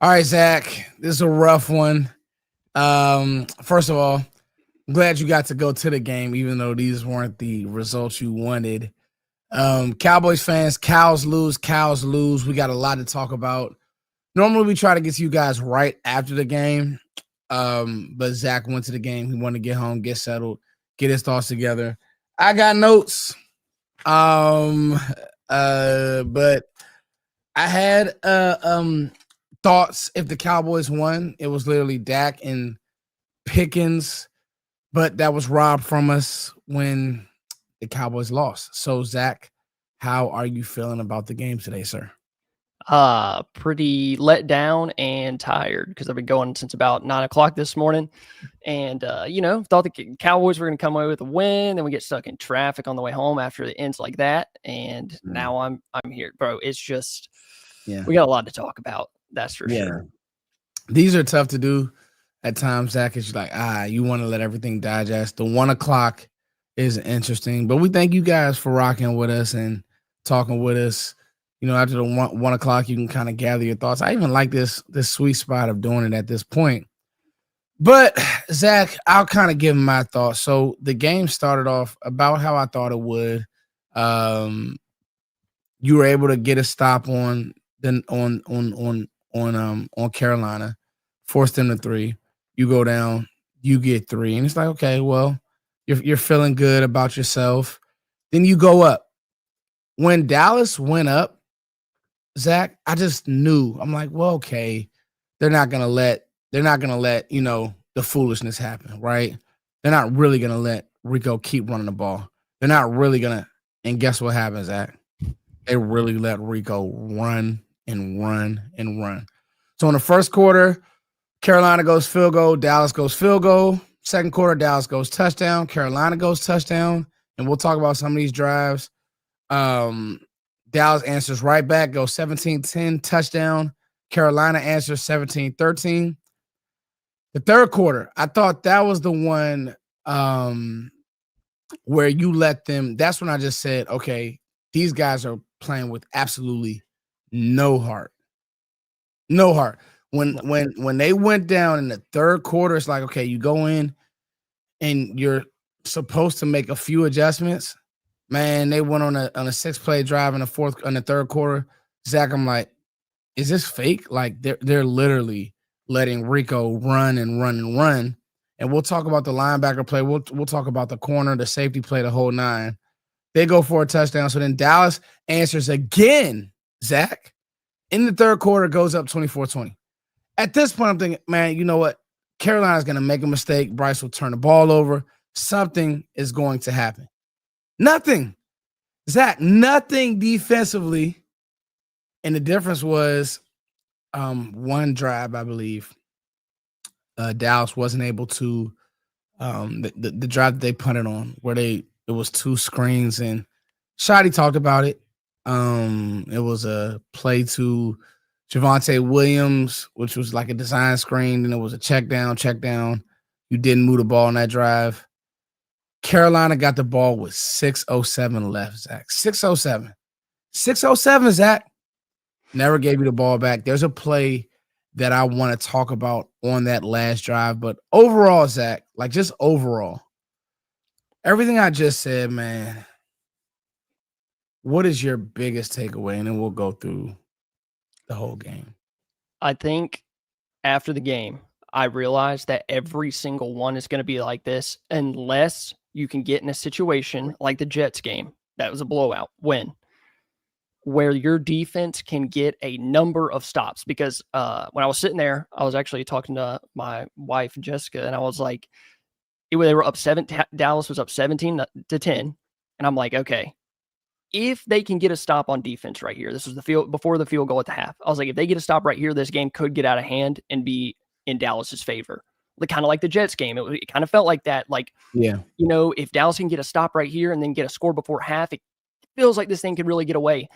All right, Zach, this is a rough one. First of all, I'm glad you got to go to the game, even though these weren't the results you wanted. Cowboys fans, cows lose, cows lose. We got a lot to talk about. Normally, we try to get to you guys right after the game. But Zach went to the game. He wanted to get home, get settled, get his thoughts together. I got notes. But I had thoughts if the Cowboys won. It was literally Dak and Pickens, but that was robbed from us when the Cowboys lost. So, Zach, how are you feeling about the game today, sir? Pretty let down and tired because I've been going since about 9 o'clock this morning. And, thought the Cowboys were going to come away with a win. Then we get stuck in traffic on the way home after it ends like that. And now I'm here, bro. It's just, we got a lot to talk about. That's for sure. These are tough to do at times, Zach. It's like, you want to let everything digest. The 1 o'clock is interesting, but we thank you guys for rocking with us and talking with us. After the 1 o'clock, you can kind of gather your thoughts. I even like this sweet spot of doing it at this point. But, Zach, I'll kind of give my thoughts. So the game started off about how I thought it would. You were able to get a stop on Carolina, force them to 3. You go down, you get 3. And it's like, okay, well, you're feeling good about yourself. Then you go up. When Dallas went up, Zach, I just knew. I'm like, well, okay, they're not gonna let the foolishness happen, right? They're not really gonna let Rico keep running the ball. They're not really gonna. And guess what happens, Zach? They really let Rico run and run and run. So in the first quarter, Carolina goes field goal, Dallas goes field goal. Second quarter, Dallas goes touchdown, Carolina goes touchdown, and we'll talk about some of these drives. Dallas answers right back, goes 17-10, touchdown. Carolina answers 17-13. The third quarter, I thought that was the one where you let them. That's when I just said, okay, these guys are playing with absolutely no heart. No heart. When they went down in the third quarter, it's like, okay, you go in and you're supposed to make a few adjustments. Man, they went on a 6-play drive in the third quarter. Zach, I'm like, is this fake? Like they're literally letting Rico run and run and run. And we'll talk about the linebacker play. We'll talk about the corner, the safety play, the whole 9. They go for a touchdown. So then Dallas answers again, Zach. In the third quarter, goes up 24-20. At this point, I'm thinking, man, you know what? Carolina's going to make a mistake. Bryce will turn the ball over. Something is going to happen. Nothing. Zach, nothing defensively. And the difference was one drive, I believe. Dallas wasn't able to the drive that they punted on where it was 2 screens, and Shotty talked about it. It was a play to Javonte Williams, which was like a design screen, and it was a check down. You didn't move the ball on that drive. Carolina got the ball with 6:07 left, Zach. 6:07. 6:07, Zach. Never gave you the ball back. There's a play that I want to talk about on that last drive. But overall, Zach, like just overall, everything I just said, man, what is your biggest takeaway? And then we'll go through the whole game. I think after the game, I realized that every single one is going to be like this unless you can get in a situation like the Jets game. That was a blowout win where your defense can get a number of stops. Because when I was sitting there, I was actually talking to my wife, Jessica, and I was like, they were up 7. Dallas was up 17-10. And I'm like, okay, if they can get a stop on defense right here, this was before the field goal at the half. I was like, if they get a stop right here, this game could get out of hand and be in Dallas's favor. Kind of like the Jets game. It kind of felt like that. Like, if Dallas can get a stop right here and then get a score before half, it feels like this thing could really get away.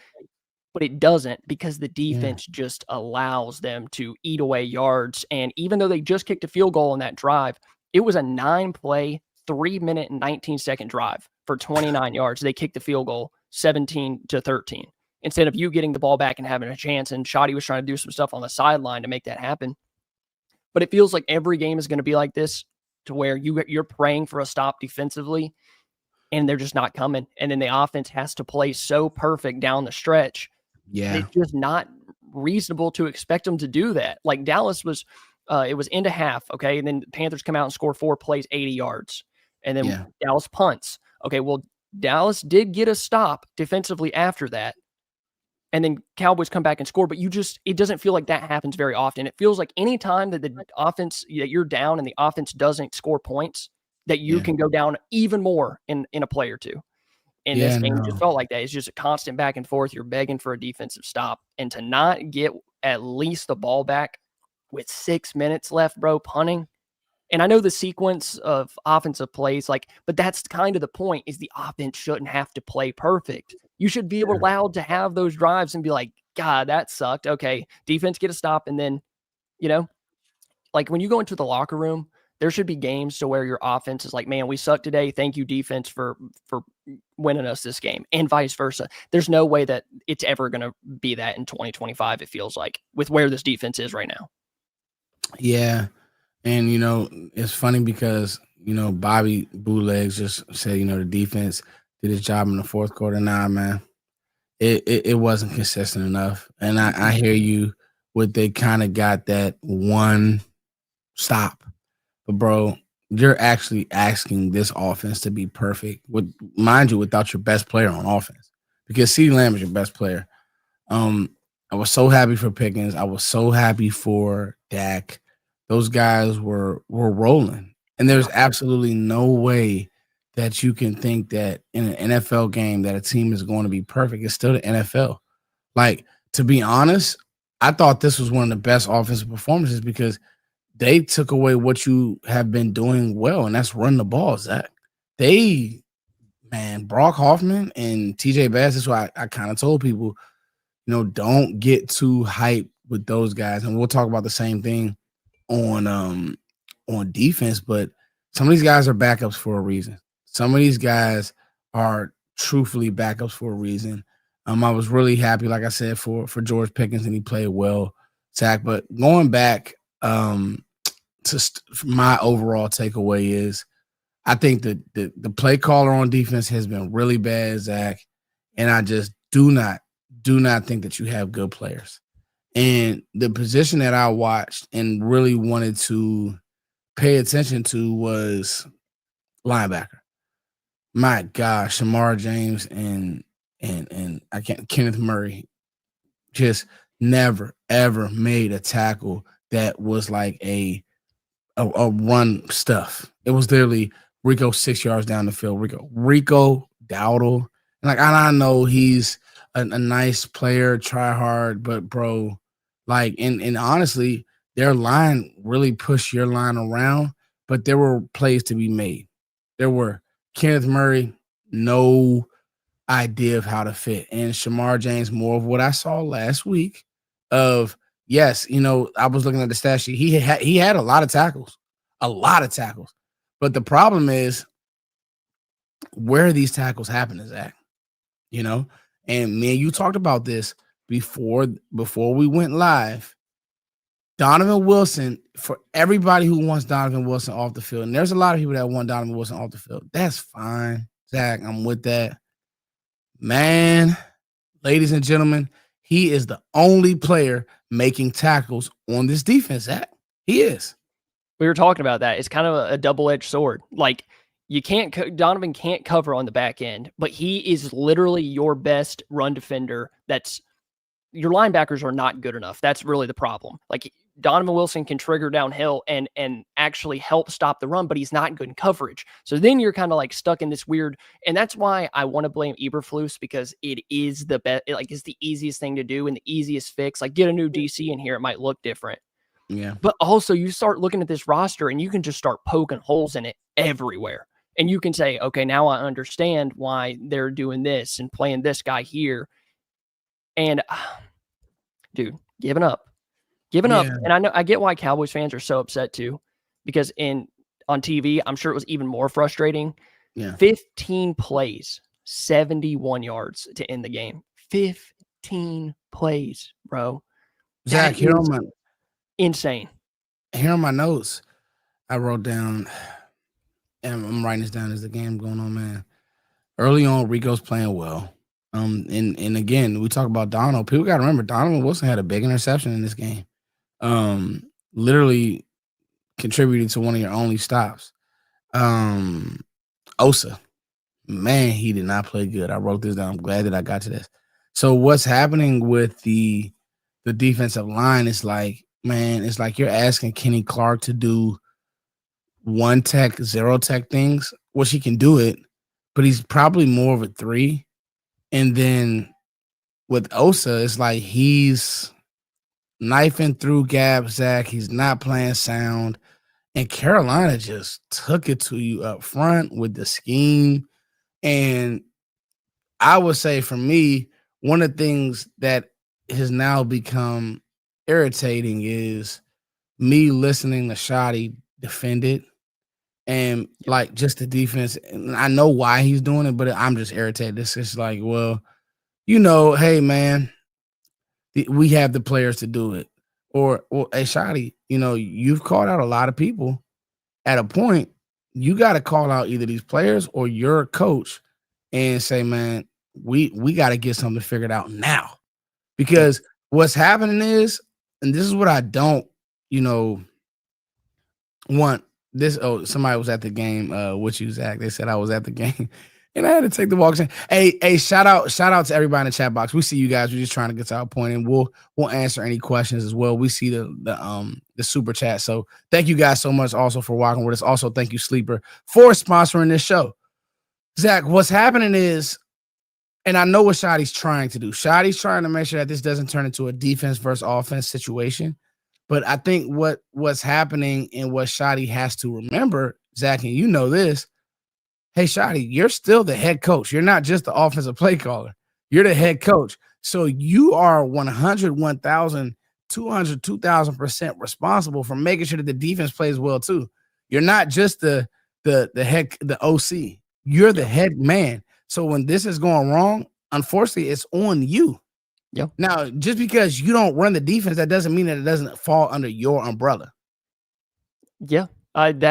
But it doesn't, because the defense just allows them to eat away yards. And even though they just kicked a field goal on that drive, it was a 9-play, 3-minute and 19-second drive for 29 yards. They kicked the field goal 17-13. instead of you getting the ball back and having a chance. And Shoddy was trying to do some stuff on the sideline to make that happen. But it feels like every game is going to be like this, to where you're praying for a stop defensively and they're just not coming. And then the offense has to play so perfect down the stretch. Yeah. It's just not reasonable to expect them to do that. Like Dallas was, it was into half. Okay. And then the Panthers come out and score 4 plays, 80 yards. And then Dallas punts. Okay. Well, Dallas did get a stop defensively after that. And then Cowboys come back and score, but it doesn't feel like that happens very often. It feels like any time that the offense, that you're down and the offense doesn't score points, that you can go down even more in a play or two. And this game just felt like that. It's just a constant back and forth. You're begging for a defensive stop. And to not get at least the ball back with 6 minutes left, bro, punting. And I know the sequence of offensive plays, but that's kind of the point, is the offense shouldn't have to play perfect. You should be allowed to have those drives and be like, God, that sucked. Okay, defense, get a stop. And then, when you go into the locker room, there should be games to where your offense is like, man, we suck today. Thank you, defense, for winning us this game, and vice versa. There's no way that it's ever going to be that in 2025, it feels like, with where this defense is right now. Yeah. And, it's funny because, Bobby Bootlegs just said, the defense did his job in the fourth quarter. Nah, man, it wasn't consistent enough. And I hear you with they kind of got that one stop. But, bro, you're actually asking this offense to be perfect, mind you, without your best player on offense. Because CeeDee Lamb is your best player. I was so happy for Pickens. I was so happy for Dak. Those guys were rolling. And there's absolutely no way that you can think that in an NFL game that a team is going to be perfect. It's still the NFL. To be honest, I thought this was one of the best offensive performances because they took away what you have been doing well, and that's run the ball, Zach. Brock Hoffman and TJ Bass, that's why I kind of told people, don't get too hyped with those guys. And we'll talk about the same thing on defense, but some of these guys are backups for a reason. Some of these guys are truthfully backups for a reason. I was really happy, like I said, for George Pickens, and he played well, Zach. But going back, my overall takeaway is I think that the play caller on defense has been really bad, Zach, and I just do not think that you have good players. And the position that I watched and really wanted to pay attention to was linebacker. My gosh, Shamar James and Kenneth Murray just never ever made a tackle that was like a run stuff. It was literally Rico 6 yards down the field. Rico Dowdle. And I know he's a nice player, try hard, but bro, and honestly, their line really pushed your line around, but there were plays to be made. There were Kenneth Murray, no idea of how to fit. And Shamar James, more of what I saw last week of, yes, I was looking at the stat sheet. He had a lot of tackles. But the problem is, where are these tackles happening, Zach? And me and you talked about this before we went live. Donovan Wilson, for everybody who wants Donovan Wilson off the field, and there's a lot of people that want Donovan Wilson off the field. That's fine, Zach. I'm with that. Man, ladies and gentlemen, he is the only player making tackles on this defense, Zach. He is. We were talking about that. It's kind of a double-edged sword. Donovan can't cover on the back end, but he is literally your best run defender. Your linebackers are not good enough. That's really the problem. Donovan Wilson can trigger downhill and actually help stop the run, but he's not good in coverage. So then you're kind of stuck in this weird, and that's why I want to blame Eberflus, because it is the best, it's the easiest thing to do and the easiest fix. Get a new DC in here, it might look different. Yeah. But also you start looking at this roster and you can just start poking holes in it everywhere. And you can say, okay, now I understand why they're doing this and playing this guy here. And dude, giving up. And I get why Cowboys fans are so upset too, because on TV, I'm sure it was even more frustrating. Yeah. 15 plays, 71 yards to end the game. 15 15 plays, bro. Zach, here on insane. Here on my notes, I wrote down, and I'm writing this down as the game going on, man. Early on, Rico's playing well. And again, we talk about Donald. People got to remember, Donovan Wilson had a big interception in this game. Literally contributed to one of your only stops. Osa, man, he did not play good. I wrote this down. I'm glad that I got to this. So what's happening with the defensive line is like, man, it's like you're asking Kenny Clark to do one tech, zero tech things. Well, she can do it, but he's probably more of a 3. And then with Osa, it's like he's knifing through gaps, Zach. He's not playing sound. And Carolina just took it to you up front with the scheme. And I would say for me, one of the things that has now become irritating is me listening to Shoddy defend it. And like just the defense, and I know why he's doing it, but I'm just irritated. It's just like, well, hey, man, we have the players to do it. Or hey, Shoddy, you've called out a lot of people. At a point, you got to call out either these players or your coach and say, man, we got to get something figured out now. Because what's happening is, and this is what I don't, want this. Oh, somebody was at the game with you, Zach. They said I was at the game. And I had to take the walks in. Hey, shout out to everybody in the chat box. We see you guys. We're just trying to get to our point, and we'll answer any questions as well. We see the super chat. So thank you guys so much also for walking with us. Also, thank you, Sleeper, for sponsoring this show. Zach, what's happening is, and I know what Shoddy's trying to do. Shoddy's trying to make sure that this doesn't turn into a defense versus offense situation. But I think what's happening and what Shoddy has to remember, Zach, and you know this, hey, Shoddy, you're still the head coach. You're not just the offensive play caller. You're the head coach. So you are 100, 1,000, 200, 2,000% responsible for making sure that the defense plays well too. You're not just the head, the OC. You're the head man. So when this is going wrong, unfortunately, it's on you. Yep. Now, just because you don't run the defense, that doesn't mean that it doesn't fall under your umbrella. Yeah. And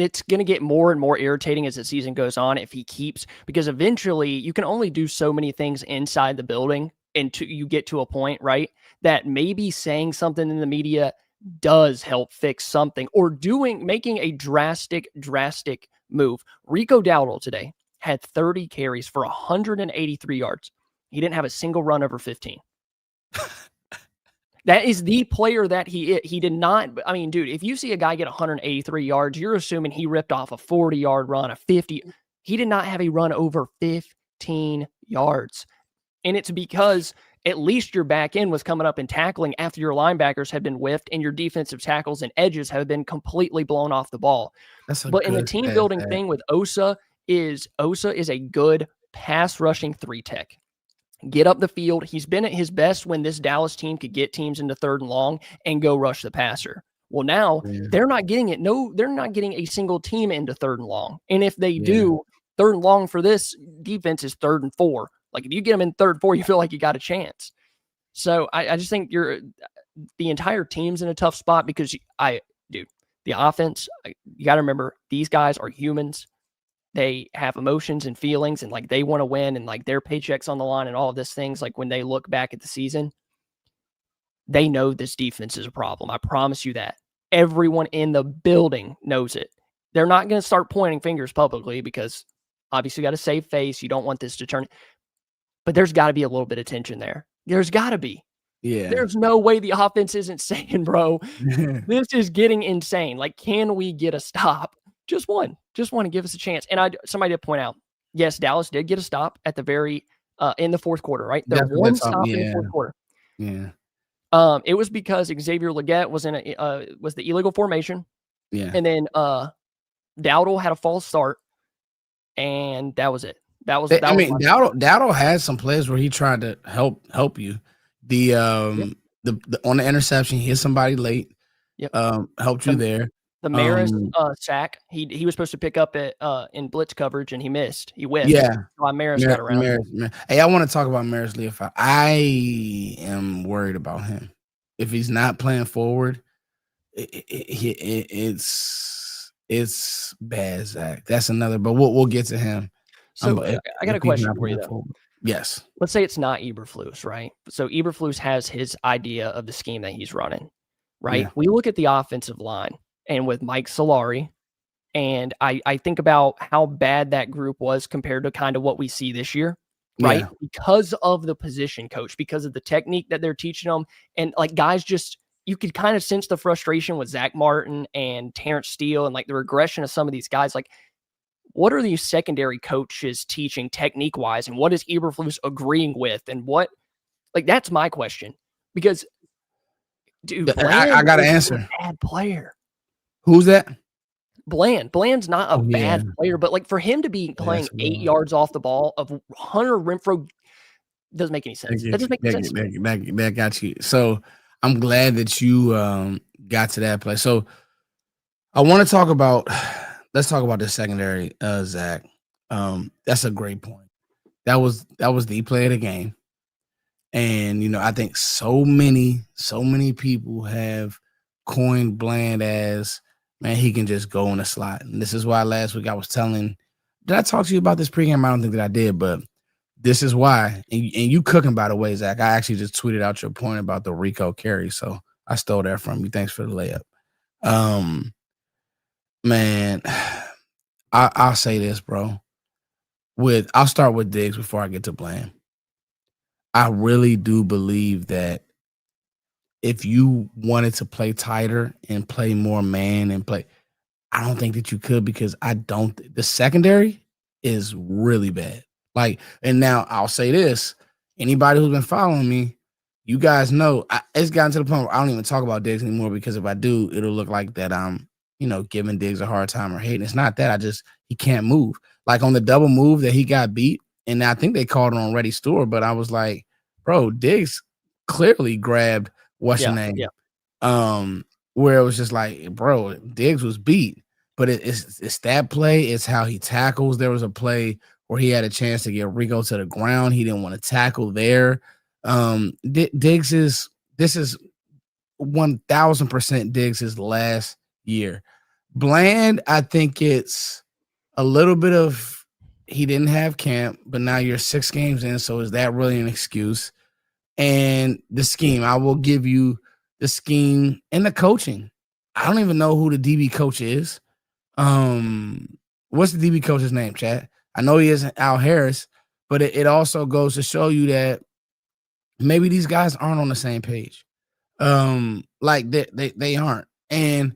it's going to get more and more irritating as the season goes on if he keeps, because eventually you can only do so many things inside the building until you get to a point, right, that maybe saying something in the media does help fix something, or making a drastic move. Rico Dowdle today had 30 carries for 183 yards. He didn't have a single run over 15. That is the player that he did not. I mean, dude, if you see a guy get 183 yards, you're assuming he ripped off a 40-yard run, a 50. He did not have a run over 15 yards. And it's because at least your back end was coming up and tackling after your linebackers had been whiffed and your defensive tackles and edges have been completely blown off the ball. But in the team building thing with Osa is a good pass rushing 3-tech. Get up the field. He's been at his best when this Dallas team could get teams into 3rd and long and go rush the passer. Well, now they're not getting it. No, they're not getting a single team into 3rd and long. And if they do, 3rd and long for this defense is 3rd and 4. Like if you get them in 3rd and 4, you feel like you got a chance. So I just think the entire team's in a tough spot because the offense, you got to remember, these guys are humans. They have emotions and feelings, and like they want to win, and like their paychecks on the line and all of these things. Like when they look back at the season, they know this defense is a problem. I promise you that. Everyone in the building knows it. They're not going to start pointing fingers publicly because obviously you got to save face. You don't want this to turn, but there's got to be a little bit of tension there. There's got to be. Yeah. There's no way the offense isn't saying, bro, this is getting insane. Like, can we get a stop? Just one to give us a chance. And somebody did point out, yes, Dallas did get a stop at the very in the 4th quarter, right? There was one stop in the 4th quarter. Yeah. It was because Xavier Legette was was the illegal formation. Yeah. And then Dowdle had a false start, and that was it. Dowdle had some plays where he tried to help you. The on the interception, he hit somebody late. Yep. Helped you there. The Maris sack, he was supposed to pick up it in blitz coverage, and he missed. He whiffed. Yeah. Why Maris got around. Hey, I want to talk about Maris Leafau. I am worried about him. If he's not playing forward, it's bad, Zach. That's another, but we'll get to him. So I got a question for you, though. Forward. Yes. Let's say it's not Eberflus, right? So Eberflus has his idea of the scheme that he's running, right? Yeah. We look at the offensive line, and with Mike Solari, and I think about how bad that group was compared to kind of what we see this year, right? Yeah. Because of the position coach, because of the technique that they're teaching them, and like guys just, you could kind of sense the frustration with Zach Martin and Terrence Steele and like the regression of some of these guys. Like, what are these secondary coaches teaching technique wise? And what is Eberflus agreeing with? And what, like, that's my question. Because, dude, I got to answer. A bad player. Who's that? Bland's not a bad player, but like for him to be playing 8 yards off the ball of Hunter Renfrow doesn't make any sense. That doesn't make sense. That got you. So I'm glad that you got to that place. So I want to talk about, let's talk about the secondary, Zach. That's a great point. That was the play of the game. And, I think so many people have coined Bland as, man, he can just go in the slot. And this is why last week I was telling, did I talk to you about this pregame? I don't think that I did, but this is why. And you cooking, by the way, Zach. I actually just tweeted out your point about the Rico carry, so I stole that from you. Thanks for the layup. Man, I'll say this, bro. I'll start with Diggs before I get to Bland. I really do believe that if you wanted to play tighter and play more man and play, I don't think that you could, because the secondary is really bad. Like, and now I'll say this, anybody who's been following me, you guys know it's gotten to the point where I don't even talk about Diggs anymore, because if I do, it'll look like that I'm, giving Diggs a hard time or hating. It's not that. He can't move. Like on the double move that he got beat, and I think they called it on Reddy Stewart, but I was like, bro, Diggs clearly grabbed what's your name? Yeah. Where it was just like, bro, Diggs was beat. But it's that play. It's how he tackles. There was a play where he had a chance to get Rico to the ground. He didn't want to tackle there. This is 1000% Diggs' last year. Bland, I think it's a little bit of, he didn't have camp, but now you're 6 games in. So is that really an excuse? And the scheme, I will give you the scheme and the coaching. I don't even know who the DB coach is. What's the DB coach's name, chat? I know he isn't Al Harris, but it also goes to show you that maybe these guys aren't on the same page. Like they aren't. And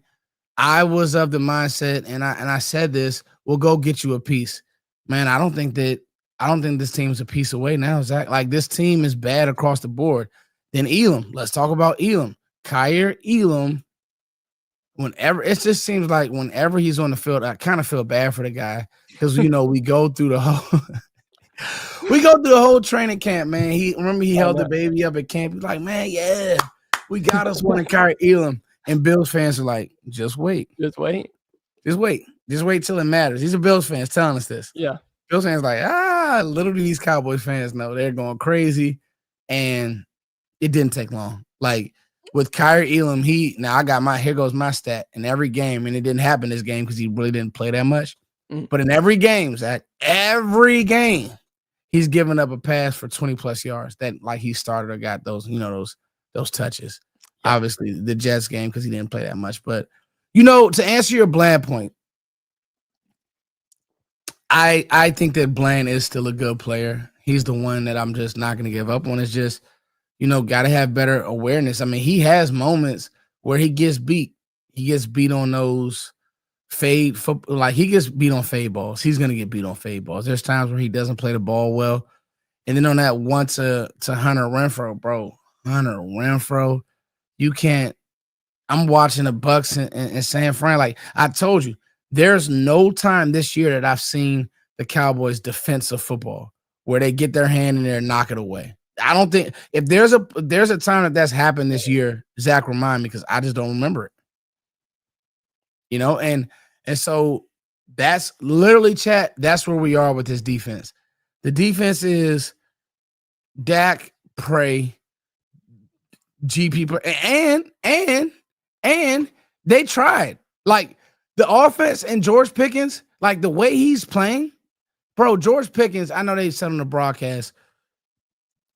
I was of the mindset, and I said this, we'll go get you a piece. Man, I don't think this team's a piece away now, Zach. Like, this team is bad across the board. Then Elam. Let's talk about Elam. Kyer Elam. Whenever, it just seems like whenever he's on the field, I kind of feel bad for the guy, because we go through the whole training camp, man. He held the baby up at camp. He's like, man, yeah, we got us one in Kyer Elam. And Bills fans are like, just wait till it matters. These are Bills fans telling us this. Yeah. Bills fans like, little do these Cowboys fans know, they're going crazy. And it didn't take long. Like with Kyer Elam, here goes my stat in every game. And it didn't happen this game because he really didn't play that much. But in every game, Zach, he's given up a pass for 20 plus yards that like he started or got those, those touches. Yeah. Obviously the Jets game, because he didn't play that much. But, to answer your Bland point, I think that Bland is still a good player. He's the one that I'm just not going to give up on. It's just, got to have better awareness. I mean, he has moments where he gets beat. He gets beat on those fade football. Like, he gets beat on fade balls. He's going to get beat on fade balls. There's times where he doesn't play the ball well. And then on that one to Hunter Renfrow, bro. Hunter Renfrow, you can't. I'm watching the Bucks in San Fran. Like I told you, there's no time this year that I've seen the Cowboys defensive football where they get their hand in there and knock it away. I don't think if there's a time that's happened this year, Zach, remind me, because I just don't remember it. and so that's literally, chat. That's where we are with this defense. The defense is Dak, Pray, GP, and they tried. Like the offense and George Pickens, like the way he's playing, bro. George Pickens, I know they said on the broadcast,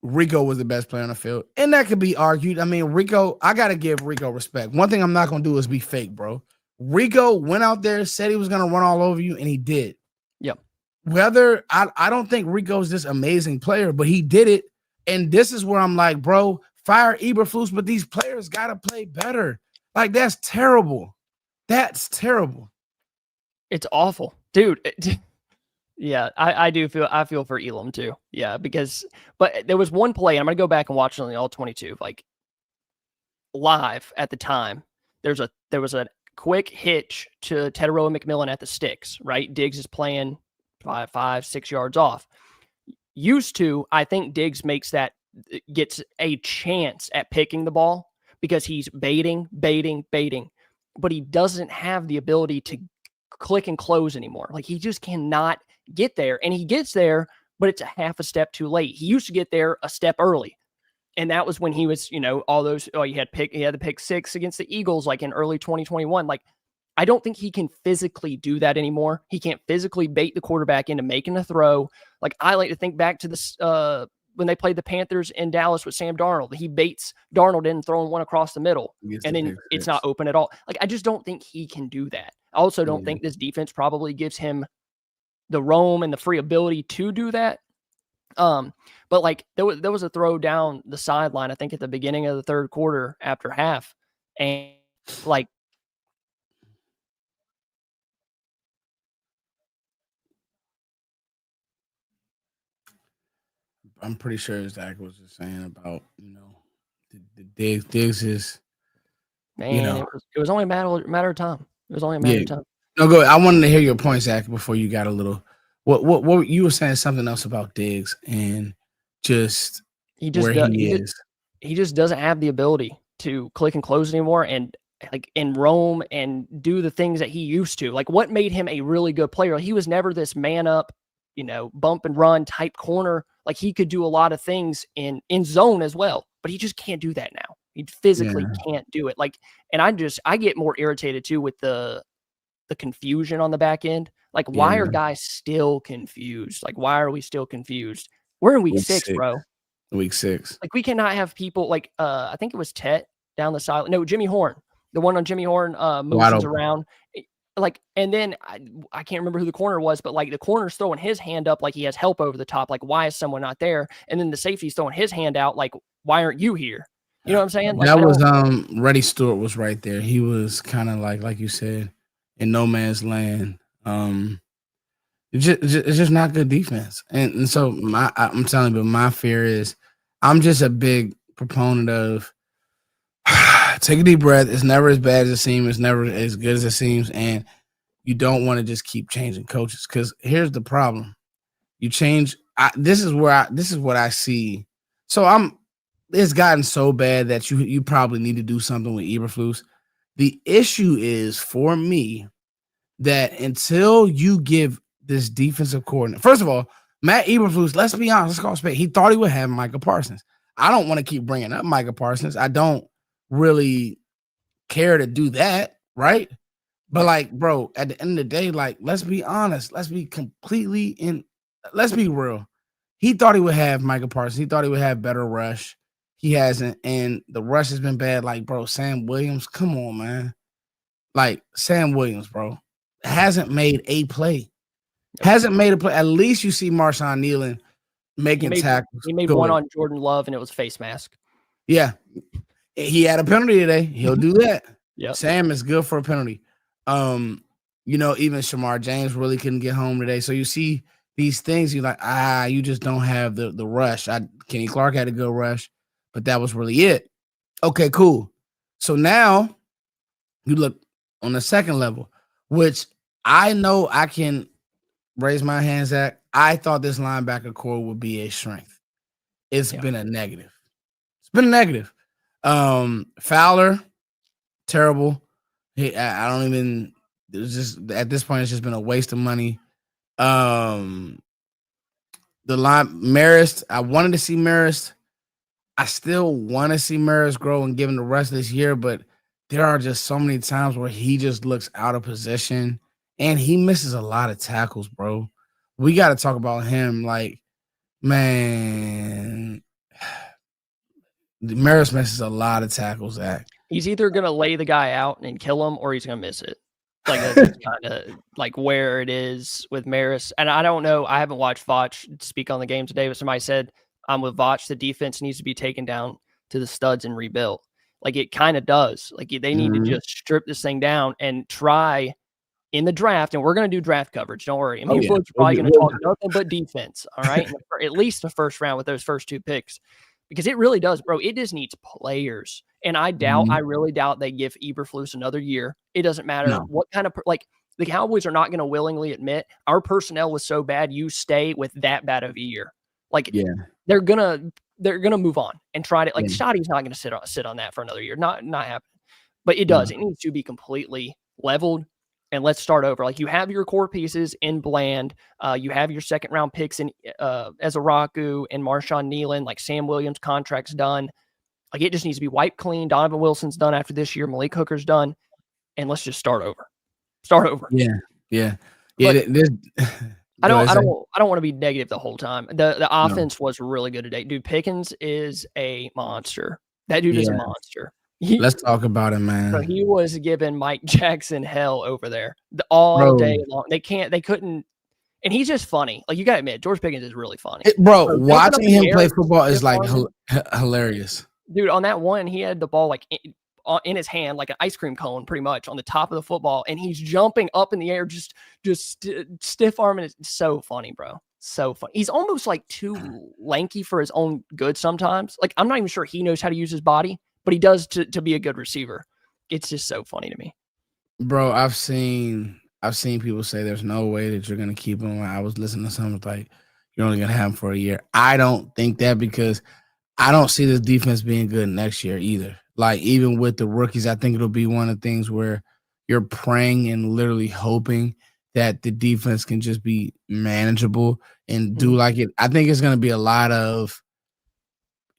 Rico was the best player on the field, and that could be argued. I mean, Rico, I gotta give Rico respect. One thing I'm not gonna do is be fake, bro. Rico went out there, said he was gonna run all over you, and he did. Yep. Whether I don't think Rico's this amazing player, but he did it. And this is where I'm like, bro, fire Eberflus, but these players gotta play better. Like, that's terrible. That's terrible. It's awful, dude. Yeah, I do feel for Elam too. Yeah, but there was one play, and I'm gonna go back and watch it on the all 22, like live at the time. There was a quick hitch to Tetaroa McMillan at the sticks, right? Diggs is playing 5, 6 yards off. Used to, I think Diggs gets a chance at picking the ball because he's baiting, but he doesn't have the ability to click and close anymore. Like, he just cannot get there, and he gets there, but it's a half a step too late. He used to get there a step early. And that was when he was, all those, he had the pick 6 against the Eagles, like in early 2021. Like, I don't think he can physically do that anymore. He can't physically bait the quarterback into making a throw. Like, I like to think back to this, when they played the Panthers in Dallas with Sam Darnold. He baits Darnold in throwing one across the middle, and then it's not open at all. Like, I just don't think he can do that. I also don't think this defense probably gives him the roam and the free ability to do that. But like there was a throw down the sideline, I think at the beginning of the third quarter after half, and like I'm pretty sure Zach was just saying about the Diggs is it was only a matter of time. It was only a matter of time. No, go ahead. I wanted to hear your point, Zach, before you got a little. What you were saying something else about Diggs and just he just doesn't have the ability to click and close anymore, and roam and do the things that he used to. Like, what made him a really good player? He was never this man up, bump and run type corner. Like, he could do a lot of things in zone as well, but he just can't do that now. He physically can't do it. Like, and I get more irritated too with the confusion on the back end. Like, why are guys still confused? Like, why are we still confused? We're in week 6, bro. Week 6. Like, we cannot have people like I think it was Tet down the side. No, Jimmy Horn. The one on Jimmy Horn motions around. Like, and then I can't remember who the corner was, but like the corner's throwing his hand up like he has help over the top. Like, why is someone not there? And then the safety's throwing his hand out like, why aren't you here? You know what I'm saying? Like, that was Reddy Stewart was right there. He was kind of like you said, in no man's land. It's just not good defense. And so I'm telling you, my fear is I'm just a big proponent of take a deep breath. It's never as bad as it seems. It's never as good as it seems. And you don't want to just keep changing coaches, because here's the problem. You change. This is what I see. So it's gotten so bad that you probably need to do something with Eberflus. The issue is, for me, that until you give this defensive coordinator, first of all, Matt Eberflus, let's be honest, let's call it straight. He thought he would have Micah Parsons. I don't want to keep bringing up Micah Parsons. I don't really care to do that, right? But like, bro, at the end of the day, like, let's be honest. Let's be let's be real. He thought he would have Micah Parsons. He thought he would have better rush. He hasn't, and the rush has been bad. Like, bro, Sam Williams, come on, man. Like, Sam Williams, bro, hasn't made a play. Hasn't made a play. At least you see Marshawn Nealon making tackles. He made one on Jordan Love, and it was face mask. Yeah. He had a penalty today. He'll do that. Yeah. Sam is good for a penalty. Even Shamar James really couldn't get home today. So you see these things, you're like, you just don't have the rush. Kenny Clark had a good rush, but that was really it. Okay, cool. So now you look on the second level, which I know I can raise my hands at. I thought this linebacker core would be a strength. It's been a negative. It's been a negative. Fowler, terrible. I don't even There's just at this point, it's just been a waste of money. The line Marist, I wanted to see Marist. I still want to see Marist grow and give him the rest of this year, but there are just so many times where he just looks out of position and he misses a lot of tackles, bro. We got to talk about him. Like, man, Marist misses a lot of tackles, Zach. He's either going to lay the guy out and kill him or he's going to miss it. Like, that's kind of like where it is with Maris. And I don't know. I haven't watched Voch speak on the game today, but somebody said, I'm with Voch. The defense needs to be taken down to the studs and rebuilt. Like, it kind of does. Like, they need to just strip this thing down and try in the draft. And we're going to do draft coverage. Don't worry. I mean, we're probably going to talk nothing but defense. All right. At least the first round with those first 2 picks. Because it really does, bro. It just needs players. And I really doubt they give Eberflus another year. It doesn't matter what kind of, like, the Cowboys are not going to willingly admit our personnel was so bad, you stay with that bad of a year. Like, they're gonna move on and try to, like, Shoddy's not going to sit on that for another year. Not happening. But it does. It needs to be completely leveled. And let's start over. Like, you have your core pieces in Bland. You have your second round picks in Ezaraku and Marshawn Nealon. Like, Sam Williams' contract's done. Like, it just needs to be wiped clean. Donovan Wilson's done after this year. Malik Hooker's done. And let's just start over. Yeah. I don't want to be negative the whole time. The offense was really good today. Dude, Pickens is a monster. That dude is a monster. Let's talk about it, man. So he was giving Mike Jackson hell over there all day long. They couldn't, and he's just funny. Like, you got to admit, George Pickens is really funny. Watching him play football is like hilarious. Dude, on that one, he had the ball like in his hand, like an ice cream cone, pretty much on the top of the football, and he's jumping up in the air, just stiff arming. It's so funny, bro. So funny. He's almost like too lanky for his own good sometimes. Like, I'm not even sure he knows how to use his body, but he does to be a good receiver. It's just so funny to me. Bro, I've seen people say there's no way that you're going to keep him. I was listening to something like, you're only going to have him for a year. I don't think that, because I don't see this defense being good next year either. Like, even with the rookies, I think it'll be one of the things where you're praying and literally hoping that the defense can just be manageable and do like it. I think it's going to be a lot of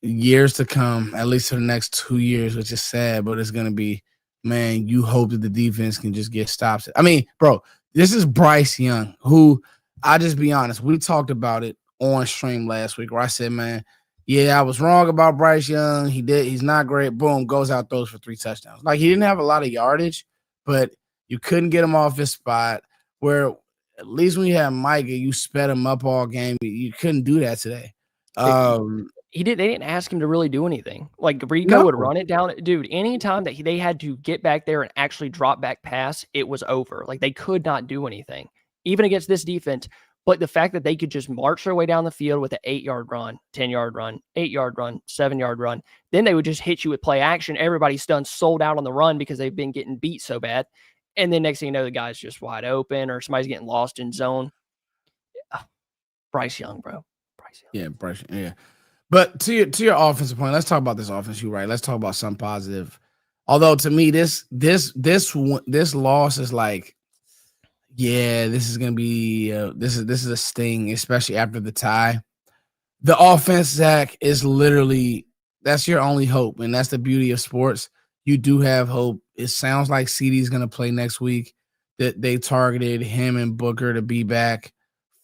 years to come, at least for the next 2 years, which is sad, but it's going to be, man, you hope that the defense can just get stops. I mean, bro, this is Bryce Young, who, I'll just be honest, we talked about it on stream last week where I said, man, yeah, I was wrong about Bryce Young. He's not great. Boom, goes out, throws for 3 touchdowns. Like, he didn't have a lot of yardage, but you couldn't get him off his spot, where at least when you had Micah, you sped him up all game. You couldn't do that today. They didn't ask him to really do anything. Like, Rico would run it down. Dude, anytime that they had to get back there and actually drop back pass, it was over. Like, they could not do anything, even against this defense. But the fact that they could just march their way down the field with an 8-yard run, 10-yard run, 8-yard run, 7-yard run, then they would just hit you with play action. Everybody's done sold out on the run because they've been getting beat so bad. And then next thing you know, the guy's just wide open or somebody's getting lost in zone. Bryce Young, bro. Bryce Young. Yeah, Bryce. Yeah. But to your offensive point, let's talk about this offense. You're right. Let's talk about something positive. Although to me, this loss is like, yeah, this is gonna be this is a sting, especially after the tie. The offense, Zach, is literally, that's your only hope, and that's the beauty of sports. You do have hope. It sounds like CeeDee's gonna play next week. That they targeted him and Booker to be back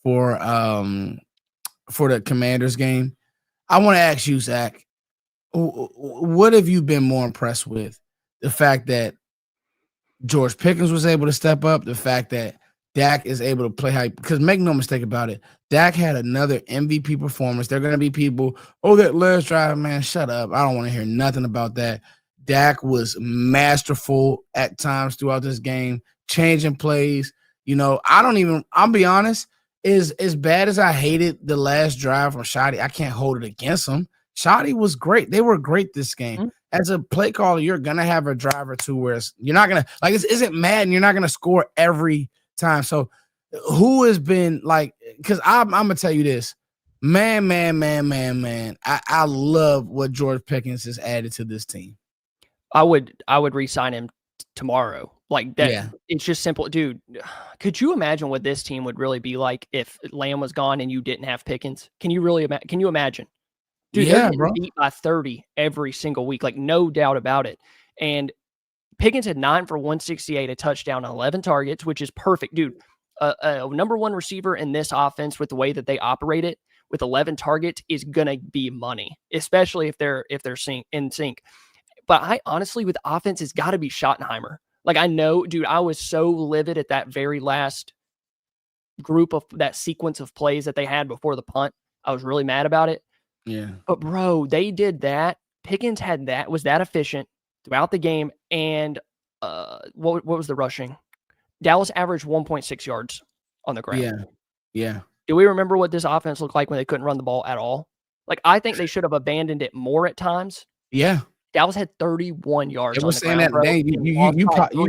for the Commanders game. I want to ask you, Zach, what have you been more impressed with? The fact that George Pickens was able to step up, the fact that Dak is able to play high, because make no mistake about it, Dak had another MVP performance. There are going to be people, that last drive, man, shut up. I don't want to hear nothing about that. Dak was masterful at times throughout this game, changing plays. I'll be honest, as bad as I hated the last drive from Shoddy, I can't hold it against him. Shoddy was great. They were great this game. Mm-hmm. As a play caller, you're going to have a drive or two where you're not going to, like, this isn't Madden. You're not going to score every time. So who has been like, because I'm going to tell you this, man. I love what George Pickens has added to this team. I would re-sign him tomorrow. Like that, Yeah. it's just simple. Dude, could you imagine what this team would really be like if Lamb was gone and you didn't have Pickens? Can you really can you imagine? Dude, they're Yeah, getting bro. beat by 30 every single week, like no doubt about it. And Pickens had 9 for 168, a touchdown, 11 targets, which is perfect. Dude, a number one receiver in this offense with the way that they operate it with 11 targets is going to be money, especially if they're in sync. But I honestly, with offense, it's got to be Schottenheimer. Like, I know, dude, I was so livid at that very last group of that sequence of plays that they had before the punt. I was really mad about it. Yeah. But, bro, they did that. Pickens was that efficient throughout the game. And what was the rushing? Dallas averaged 1.6 yards on the ground. Yeah. Yeah. Do we remember what this offense looked like when they couldn't run the ball at all? Like, I think they should have abandoned it more at times. Yeah. Dallas had 31 yards They on were the saying ground, that. bro.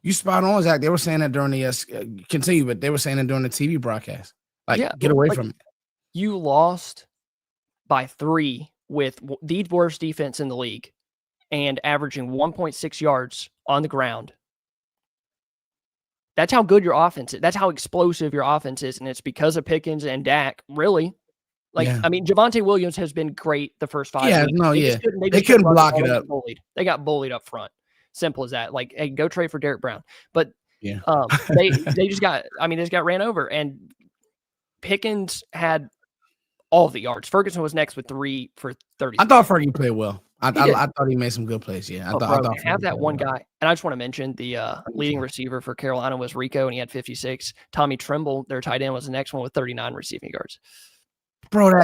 You spot on, Zach. They were saying that during the continue, but they were saying it during the TV broadcast. Like, Yeah, get away like, from it. you lost by 3 with the worst defense in the league and averaging 1.6 yards on the ground. That's how good your offense is. That's how explosive your offense is, and it's because of Pickens and Dak, really. Like, Yeah. I mean, Javonte Williams has been great the first 5 Yeah, weeks. no, They yeah. just couldn't They couldn't run the block ball. it They up. got bullied. They got bullied up front. Simple as that. Like, hey, go trade for Derek Brown. But Yeah. they just got ran over, and Pickens had all of the yards. Ferguson was next with 3 for 30. I thought Fergie played well. I He did. thought he made some good plays. Yeah. I But, thought bro, they have Fergie that played one well. guy, and I just want to mention the leading receiver for Carolina was Rico, and he had 56. Tommy Tremble, their tight end, was the next one with 39 receiving yards. Bro,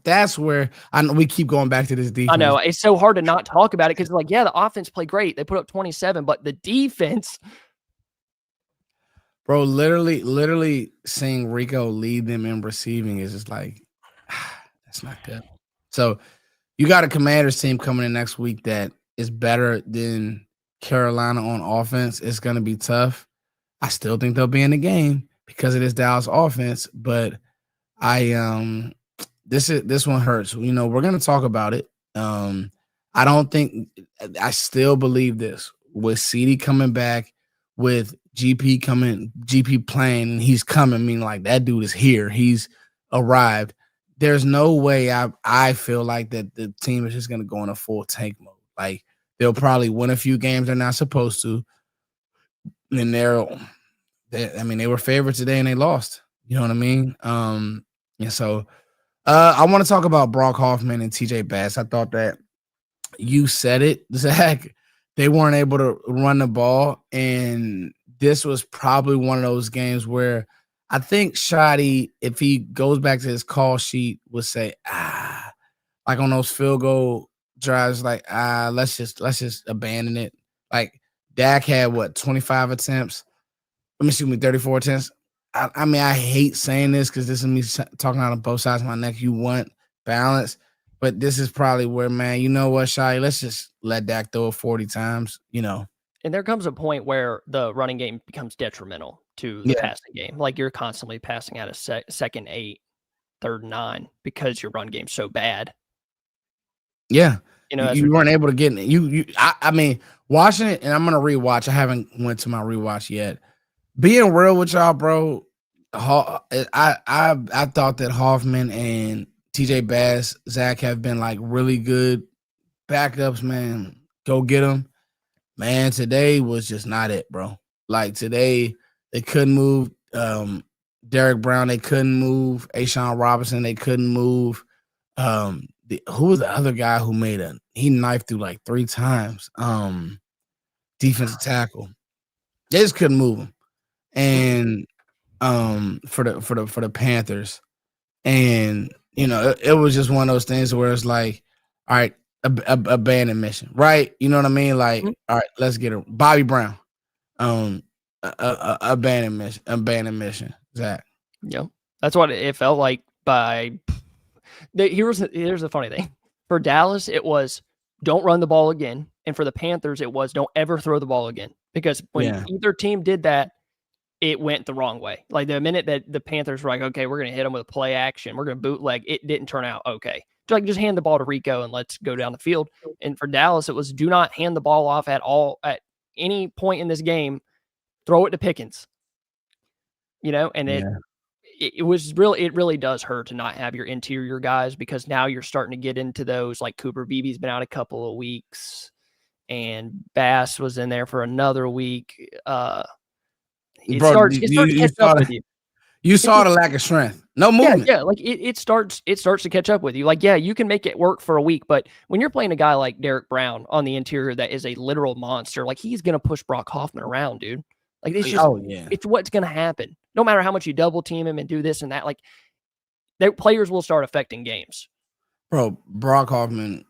that's where I know we keep going back to this defense. I know. It's so hard to not talk about it because, like, yeah, the offense played great. They put up 27, but the defense. Bro, literally seeing Rico lead them in receiving is just like, that's not good. So you got a Commanders team coming in next week that is better than Carolina on offense. It's going to be tough. I still think they'll be in the game because of this Dallas offense, but this one hurts. You know, we're going to talk about it. I still believe this with CD coming back, with GP playing, and he's coming. I mean, like, that dude is here. He's arrived. There's no way I feel like that the team is just going to go in a full tank mode. Like, they'll probably win a few games they're not supposed to. And they were favorites today and they lost. You know what I mean? And so I want to talk about Brock Hoffman and TJ Bass. I thought that you said it, Zach. They weren't able to run the ball, and this was probably one of those games where I think Shoddy, if he goes back to his call sheet, would say, like on those field goal drives, like, let's just abandon it. Like, Dak had 25 attempts. 34 attempts. I mean, I hate saying this because this is me talking out of both sides of my neck. You want balance, but this is probably where, man, you know what, Shai, let's just let Dak throw it 40 times, you know. And there comes a point where the running game becomes detrimental to the passing game. Like, you're constantly passing out a second 8, third 9 because your run game's so bad. Yeah. You know, you weren't able to get it. I mean, watching it, and I'm gonna rewatch. I haven't went to my rewatch yet. Being real with y'all, bro, I thought that Hoffman and TJ Bass, Zach, have been like really good backups, man. Go get them. Man, today was just not it, bro. Like, today, they couldn't move Derek Brown. They couldn't move Ashawn Robinson. They couldn't move who was the other guy who he knifed through like 3 times? Defensive tackle. They just couldn't move him. And for the Panthers. And, you know, it was just one of those things where it's like, all right, abandoned mission, right? You know what I mean? Like, all right, let's get it. Bobby Brown, abandoned mission, Zach. Yeah, that's what it felt like. Here's the funny thing. For Dallas, it was don't run the ball again, and for the Panthers, it was don't ever throw the ball again. Because when either team did that, it went the wrong way. Like, the minute that the Panthers were like, okay, we're going to hit them with play action, we're going to bootleg, it didn't turn out okay. just hand the ball to Rico and let's go down the field. And for Dallas, it was do not hand the ball off at all at any point in this game. Throw it to Pickens. And it really does hurt to not have your interior guys, because now you're starting to get into those, like Cooper Beebe's been out a couple of weeks and Bass was in there for another week. It starts to catch up with you. You saw the lack of strength. No movement. Yeah, like it starts to catch up with you. Like, yeah, you can make it work for a week, but when you're playing a guy like Derek Brown on the interior that is a literal monster, like he's gonna push Brock Hoffman around, dude. Like it's just it's what's gonna happen. No matter how much you double team him and do this and that, like their players will start affecting games. Bro, Brock Hoffman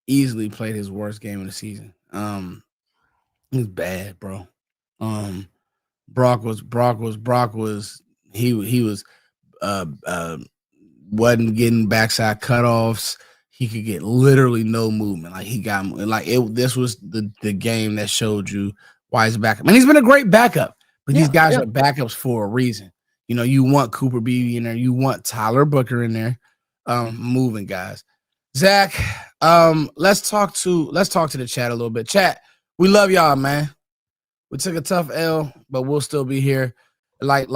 easily played his worst game of the season. He was bad, bro. Brock was wasn't getting backside cutoffs. He could get literally no movement. Like this was the game that showed you why he's a backup. And he's been a great backup, but these guys are backups for a reason. You want Cooper Beebe in there, you want Tyler Booker in there, moving guys. Zach, let's talk to the chat a little bit. Chat, we love y'all, man. We took a tough L, but we'll still be here. Like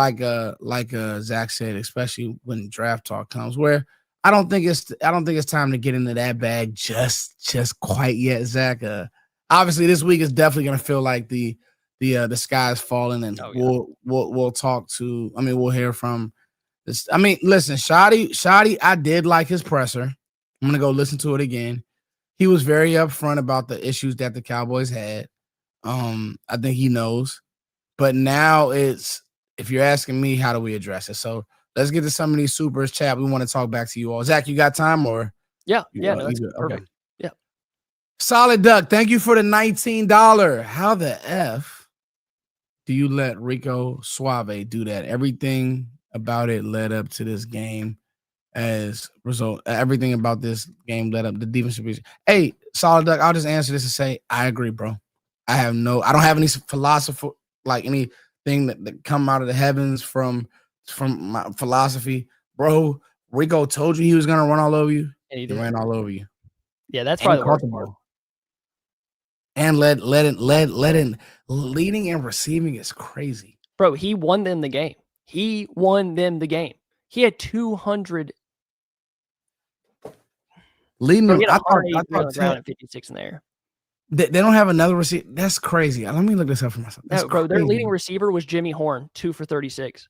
Zach said, especially when draft talk comes, where I don't think it's time to get into that bag just quite yet, Zach. Obviously this week is definitely gonna feel like the sky is falling, and we'll talk to. I mean, we'll hear from this. I mean, listen, Shoddy, I did like his presser. I'm gonna go listen to it again. He was very upfront about the issues that the Cowboys had. I think he knows, but now it's, if you're asking me, how do we address it? So let's get to some of these supers. Chat, we want to talk back to you all. Zach, you got time or? Yeah, that's perfect. Okay. Yeah. Solid Duck, thank you for the $19. How the F do you let Rico Suave do that? Everything about it led up to this game as result. Everything about this game led up the defensive position. Hey, Solid Duck, I'll just answer this and say, I agree, bro. I don't have any philosophy, like anything that come out of the heavens from my philosophy, bro. Rico told you he was gonna run all over you, and he ran all over you. Yeah, that's probably the worst part. And leading and receiving is crazy, bro. He won them the game. He had 200 leading them. I thought around 56 in there. They don't have another receiver. That's crazy. Let me look this up for myself. No, bro, their leading receiver was Jimmy Horn, 2 for 36.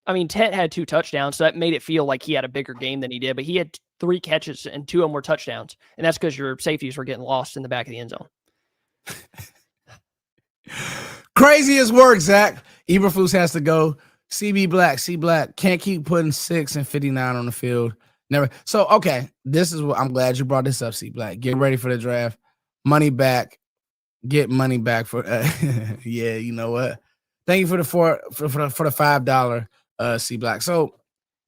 I mean, Tet had 2 touchdowns, so that made it feel like he had a bigger game than he did, but he had 3 catches and 2 of them were touchdowns. And that's because your safeties were getting lost in the back of the end zone. Craziest work, Zach. Eberflus has to go. C Black can't keep putting 6 and 59 on the field. Never. So, okay, this is what I'm glad you brought this up, C Black. Get ready for the draft. Money back. Get money back for yeah, you know what? Thank you for the $5 C Black. So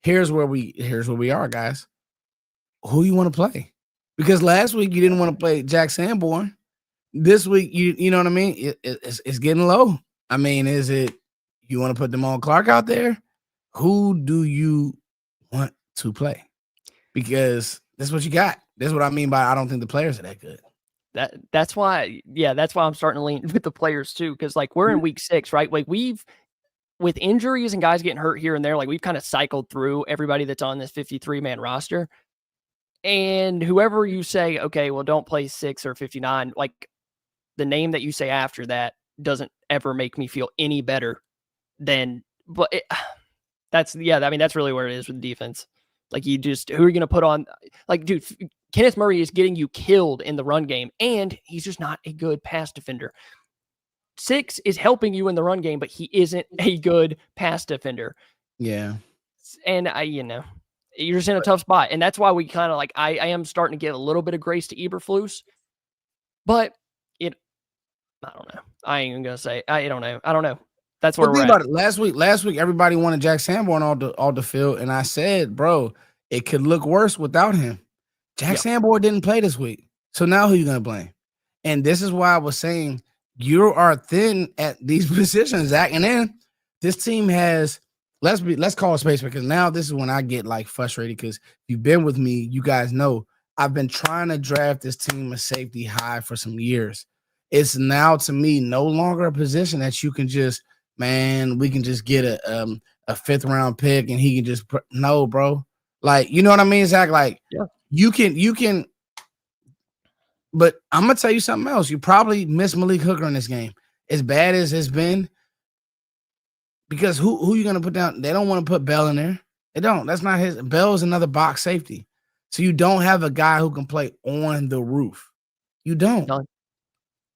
here's where we are, guys. Who you want to play? Because last week you didn't want to play Jack Sanborn. This week you know what I mean? It's getting low. I mean, is it you want to put Damone Clark out there? Who do you want to play? Because that's what you got. That's what I mean by I don't think the players are that good. That's why I'm starting to lean with the players too, because like we're in week 6, right? Like we've, with injuries and guys getting hurt here and there, like we've kind of cycled through everybody that's on this 53-man roster. And whoever you say, okay, well, don't play 6 or 59, like the name that you say after that doesn't ever make me feel any better than, but that's really where it is with defense. Like who are you going to put on? Like, dude, Kenneth Murray is getting you killed in the run game, and he's just not a good pass defender. 6 is helping you in the run game, but he isn't a good pass defender. Yeah. And you're just in a tough spot. And that's why we kind of like, I am starting to give a little bit of grace to Eberflus, but I don't know. I ain't even going to say, I don't know. That's where we're at. Last week, everybody wanted Jack Sanborn all the field. And I said, bro, it could look worse without him. Jack Sanborn didn't play this week. So now who you going to blame? And this is why I was saying you are thin at these positions, Zach. And then this team has let's call a space, because now this is when I get like frustrated, because you've been with me, you guys know I've been trying to draft this team a safety high for some years. It's now to me no longer a position that you can just, man, we can just get a 5th round pick and he can just no, bro. Like, you know what I mean, Zach? Like, Yeah. you can, but I'm gonna tell you something else. You probably miss Malik Hooker in this game. As bad as it's been, because who you gonna put down? They don't want to put Bell in there. They don't. That's not his. Bell is another box safety. So you don't have a guy who can play on the roof. You don't. No, you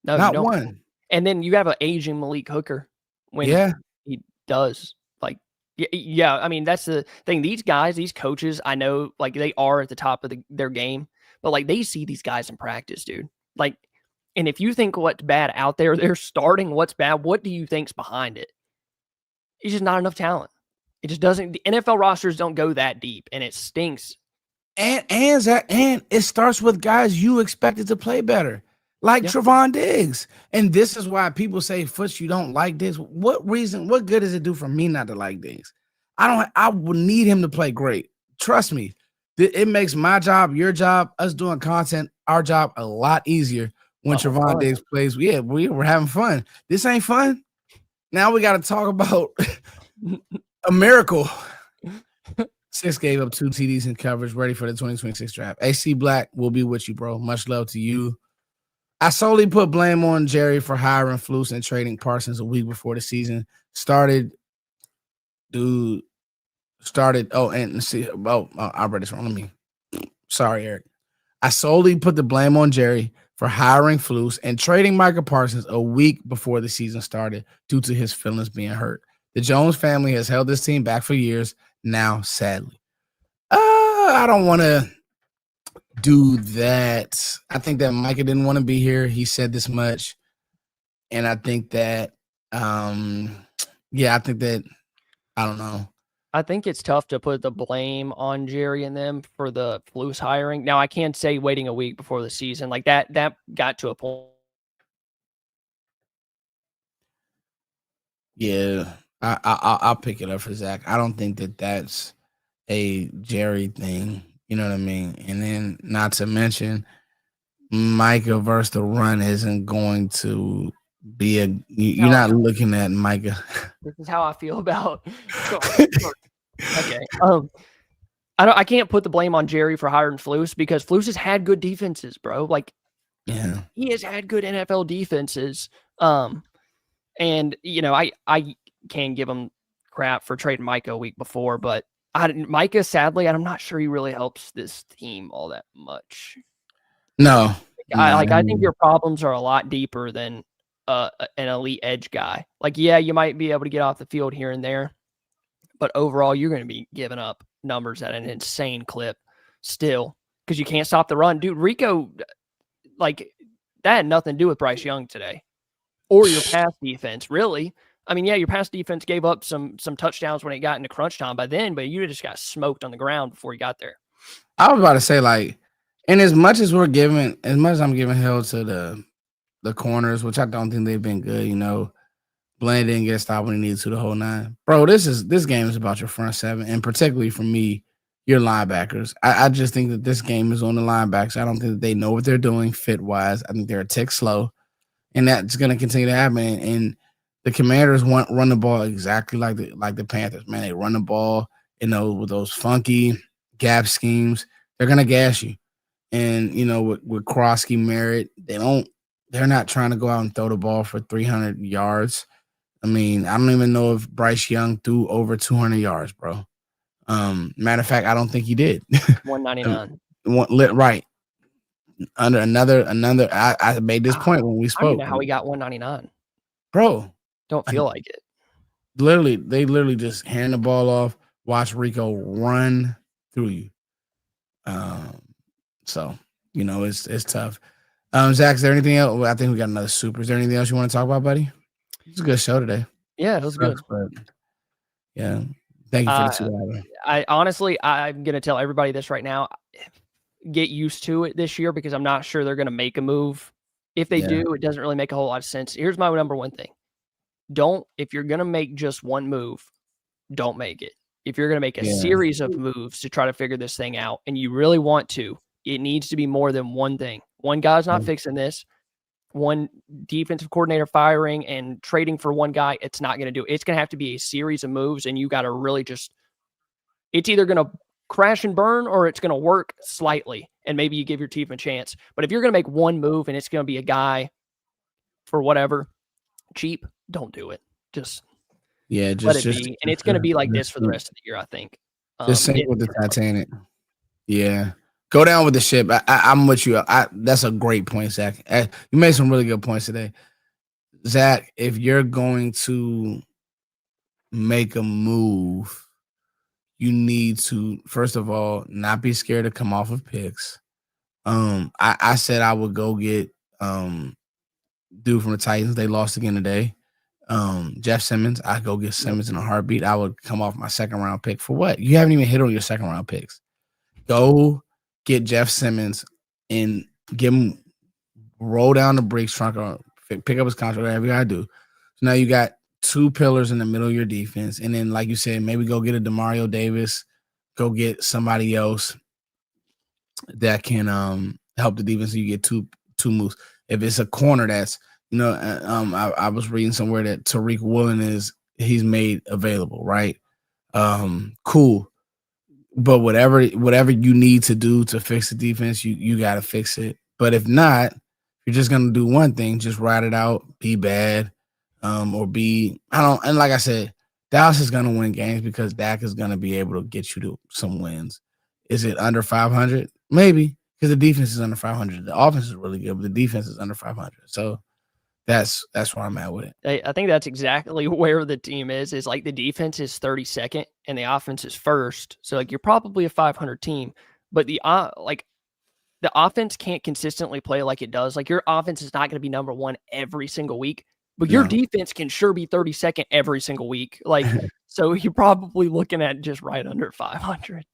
Not don't. one. And then you have an aging Malik Hooker when Yeah. he does. Like, yeah. I mean, that's the thing. These guys, these coaches, I know, like they are at the top of their game, but like they see these guys in practice, dude. Like, and if you think what's bad out there, they're starting what's bad. What do you think's behind it? It's just not enough talent. It just doesn't. The NFL rosters don't go that deep, and it stinks. And Zach, and it starts with guys you expected to play better, like Trevon Diggs. And this is why people say, Foots, you don't like Diggs. What reason? What good does it do for me not to like Diggs? I would need him to play great. Trust me. It makes my job, your job, us doing content, our job a lot easier when Trevon Diggs plays. Yeah, we're having fun. This ain't fun. Now we got to talk about a miracle. 6 gave up 2 TDs in coverage, ready for the 2026 draft. AC Black will be with you, bro. Much love to you. I solely put blame on Jerry for hiring Flus and trading Parsons a week before the season started. I read this wrong. Sorry, Eric. I solely put the blame on Jerry for hiring Flus and trading Micah Parsons a week before the season started due to his feelings being hurt. The Jones family has held this team back for years now, sadly. I don't want to do that. I think that Micah didn't want to be here. He said this much. And I think that, I don't know. I think it's tough to put the blame on Jerry and them for the Flus hiring. Now, I can't say waiting a week before the season. Like that got to a point. Yeah, I'll pick it up for Zach. I don't think that that's a Jerry thing. You know what I mean? And then not to mention, Micah versus the run isn't going to be you're not looking at Micah. This is how I feel about. Okay. I can't put the blame on Jerry for hiring Flus because Flus has had good defenses, bro. Like, yeah, he has had good NFL defenses. And you know, I can give him crap for trading Micah a week before, but Micah, sadly, I'm not sure he really helps this team all that much. No. I think your problems are a lot deeper than an elite edge guy. Like, yeah, you might be able to get off the field here and there, but overall, you're going to be giving up numbers at an insane clip still because you can't stop the run. Dude, Rico, like, that had nothing to do with Bryce Young today or your pass defense, really. I mean, yeah, your pass defense gave up some touchdowns when it got into crunch time by then, but you just got smoked on the ground before you got there. I was about to say, like, and as much as I'm giving hell to the corners, which I don't think they've been good, you know, Blaine didn't get stopped when he needed to the whole 9. Bro, this game is about your front 7, and particularly for me, your linebackers. I just think that this game is on the linebackers. I don't think that they know what they're doing fit-wise. I think they're a tick slow, and that's going to continue to happen. And the Commanders run the ball exactly like the Panthers. Man, they run the ball, you know, with those funky gap schemes. They're going to gas you. And, you know, with Krosky, Merritt, they're not trying to go out and throw the ball for 300 yards. I mean, I don't even know if Bryce Young threw over 200 yards, bro. Matter of fact, I don't think he did. 199. Right. Under another, I made this point when we spoke. I don't know how he got 199. Bro. Don't feel like it. They literally just hand the ball off, watch Rico run through you. So, you know, it's tough. Zach, is there anything else? Well, I think we got another super. Is there anything else you want to talk about, buddy? It's a good show today. Yeah, it was good. But yeah. Thank you for the 2 hours. I'm going to tell everybody this right now. Get used to it this year because I'm not sure they're going to make a move. If they do, it doesn't really make a whole lot of sense. Here's my number one thing. If you're going to make just one move, don't make it. If you're going to make a Yeah. series of moves to try to figure this thing out, and you really want to, it needs to be more than one thing. One guy's not fixing this. One defensive coordinator firing and trading for one guy, it's not going to do it. It's going to have to be a series of moves, and you got to really just, it's either going to crash and burn or it's going to work slightly, and maybe you give your team a chance. But if you're going to make one move and it's going to be a guy for whatever cheap, don't do it. Just let it be. And it's going to be like this for the rest of the year, I think. Just sink with the Titanic. Yeah. Go down with the ship. I'm with you. That's a great point, Zach. You made some really good points today. Zach, if you're going to make a move, you need to, first of all, not be scared to come off of picks. I said I would go get dude from the Titans. They lost again today. Jeff Simmons. I go get Simmons in a heartbeat. I would come off my second round pick for what? You haven't even hit on your second round picks. Go get Jeff Simmons and give him, roll down the brakes trunk or pick up his contract, whatever you gotta do. So now you got two pillars in the middle of your defense, and then like you said, maybe go get a Demario Davis, go get somebody else that can help the defense. So you get two moves. If it's a corner that's, you know, I was reading somewhere that Tariq Woolen he's made available, right? Cool. But whatever you need to do to fix the defense, you got to fix it. But if not, you're just gonna do one thing, just ride it out, be bad, or be and like I said, Dallas is gonna win games because Dak is gonna be able to get you to some wins. Is it under 500? Maybe, because the defense is under 500. The offense is really good, but the defense is under 500. So that's where I'm at with it. I think that's exactly where the team is like the defense is 32nd and the offense is first. So like you're probably a 500 team, but the offense can't consistently play like it does. Like your offense is not going to be number one every single week, but your defense can sure be 32nd every single week. Like, so you're probably looking at just right under 500.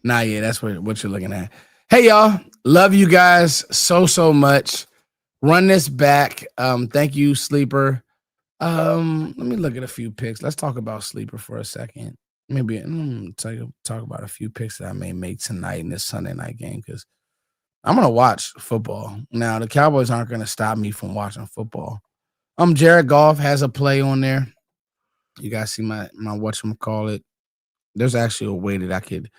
Nah, yeah, that's what you're looking at. Hey, y'all. Love you guys so much. Run this back. Thank you, Sleeper. Let me look at a few picks. Let's talk about Sleeper for a second. Maybe talk about a few picks that I may make tonight in this Sunday night game, because I'm gonna watch football. Now the Cowboys aren't gonna stop me from watching football. Jared Goff has a play on there. You guys see my whatchamacallit. There's actually a way that I could.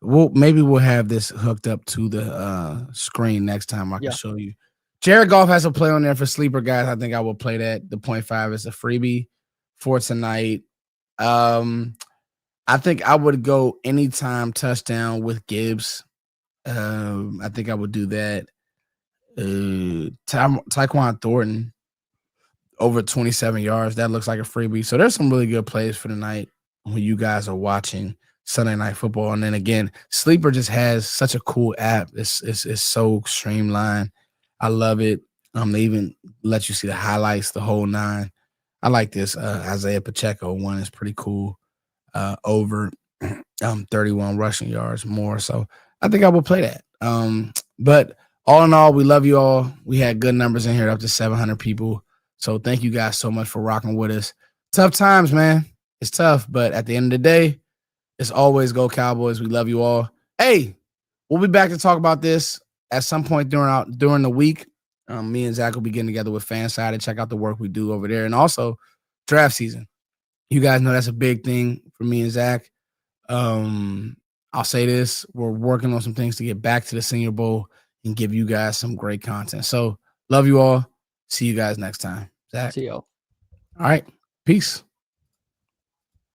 Maybe we'll have this hooked up to the screen next time. I can show you. Jared Goff has a play on there for Sleeper, guys. I think I will play that. The 0.5 is a freebie for tonight. I think I would go anytime touchdown with Gibbs. I think I would do that. Tyquan Thornton over 27 yards. That looks like a freebie. So there's some really good plays for tonight when you guys are watching Sunday Night Football. And then again, Sleeper just has such a cool app. It's so streamlined. I love it. They even let you see the highlights, the whole nine. I like this. Isaiah Pacheco one is pretty cool. Over 31 rushing yards more. So I think I will play that. But all in all, we love you all. We had good numbers in here, up to 700 people. So thank you guys so much for rocking with us. Tough times, man. It's tough, but at the end of the day, it's always go Cowboys. We love you all. Hey, we'll be back to talk about this at some point during the week. Me and Zach will be getting together with Fanside to check out the work we do over there, and also draft season. You guys know that's a big thing for me and Zach. I'll say this: we're working on some things to get back to the Senior Bowl and give you guys some great content. So love you all. See you guys next time. Zach. See y'all. All right. Peace.